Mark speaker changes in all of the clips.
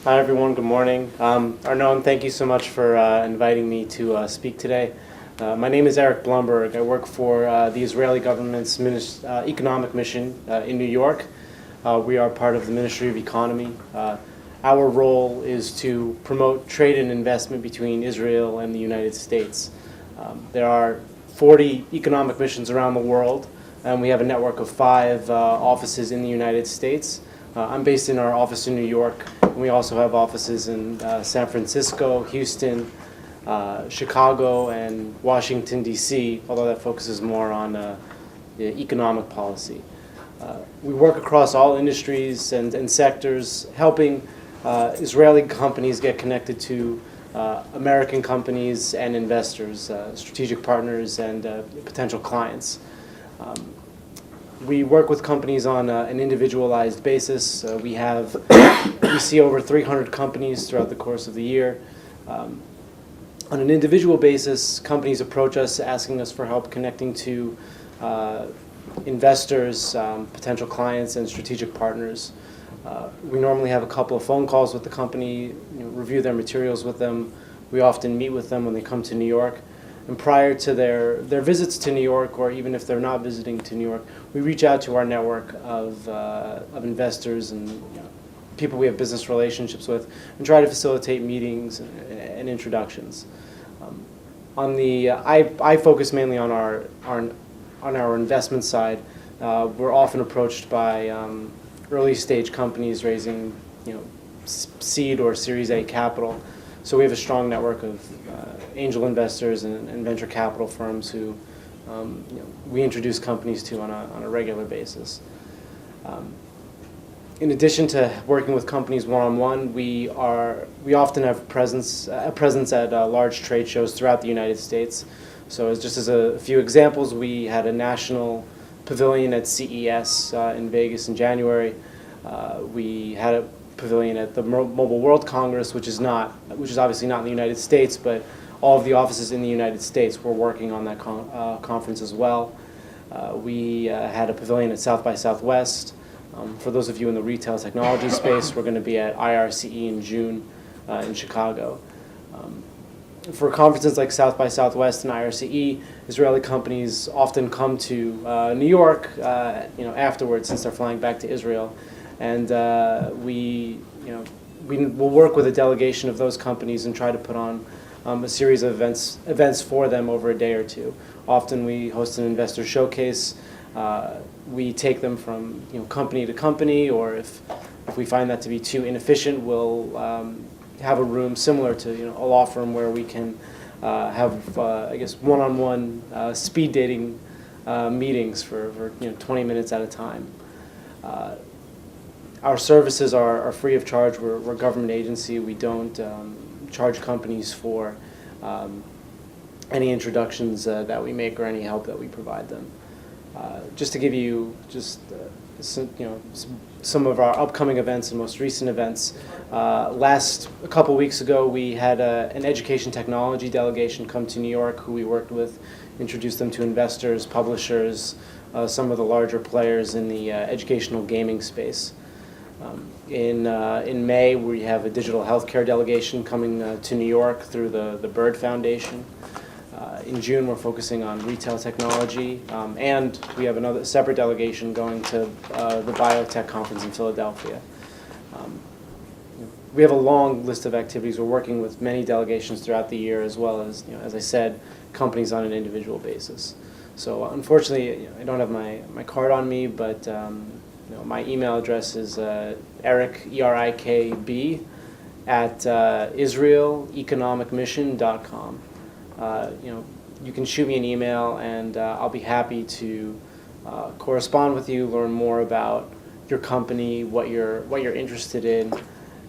Speaker 1: Hi everyone, good morning. Arnon, thank you so much for inviting me to speak today. My name is Eric Blumberg. I work for the Israeli government's economic mission in New York. We are part of the Ministry of Economy. Our role is to promote trade and investment between Israel and the United States. There are 40 economic missions around the world, and we have a network of 5 offices in the United States. I'm based in our office in New York, and we also have offices in San Francisco, Houston, Chicago, and Washington, D.C., although that focuses more on the economic policy. We work across all industries and sectors, helping Israeli companies get connected to American companies and investors, strategic partners, and potential clients. We work with companies on an individualized basis. We see over 300 companies throughout the course of the year. On an individual basis, companies approach us asking us for help connecting to investors, potential clients, and strategic partners. We normally have a couple of phone calls with the company, review their materials with them. We often meet with them when they come to New York. And prior to their visits to New York, or even if they're not visiting to New York, we reach out to our network of investors and people we have business relationships with, and try to facilitate meetings and introductions. I focus mainly on our investment side. We're often approached by early stage companies raising seed or Series A capital. So we have a strong network of angel investors and venture capital firms who we introduce companies to on a regular basis. In addition to working with companies one-on-one, we often have a presence at large trade shows throughout the United States. So just as a few examples, we had a national pavilion at CES in Vegas in January. We had a pavilion at the Mobile World Congress, which is obviously not in the United States, but all of the offices in the United States were working on that conference as well. We had a pavilion at South by Southwest. For those of you in the retail technology space, we're going to be at IRCE in June in Chicago. For conferences like South by Southwest and IRCE, Israeli companies often come to New York afterwards, since they're flying back to Israel. And we will work with a delegation of those companies and try to put on a series of events for them over a day or two. Often we host an investor showcase. We take them from company to company, or if we find that to be too inefficient, we'll have a room similar to a law firm where we can have one-on-one speed dating meetings for 20 minutes at a time. Our services are free of charge. We're a government agency. We don't charge companies for any introductions that we make or any help that we provide them. Just to give you some of our upcoming events and most recent events, a couple weeks ago we had an education technology delegation come to New York who we worked with, introduced them to investors, publishers, some of the larger players in the educational gaming space. In May, we have a digital healthcare delegation coming to New York through the Bird Foundation. In June, we're focusing on retail technology, and we have another separate delegation going to the biotech conference in Philadelphia. We have a long list of activities. We're working with many delegations throughout the year, as well as I said, companies on an individual basis. So unfortunately, I don't have my card on me, but my email address is Eric, ERIKB, at israeleconomicmission.com. You can shoot me an email, and I'll be happy to correspond with you, learn more about your company, what you're interested in,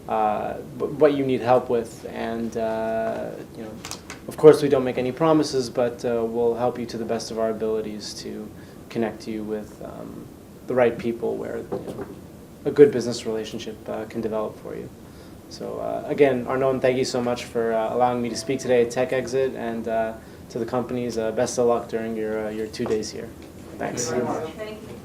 Speaker 1: what you need help with, and of course we don't make any promises, but we'll help you to the best of our abilities to connect you with the right people where a good business relationship can develop for you. So again, Arnon, thank you so much for allowing me to speak today at TechExit, and to the companies, best of luck during your 2 days here. Thanks.
Speaker 2: Thank you.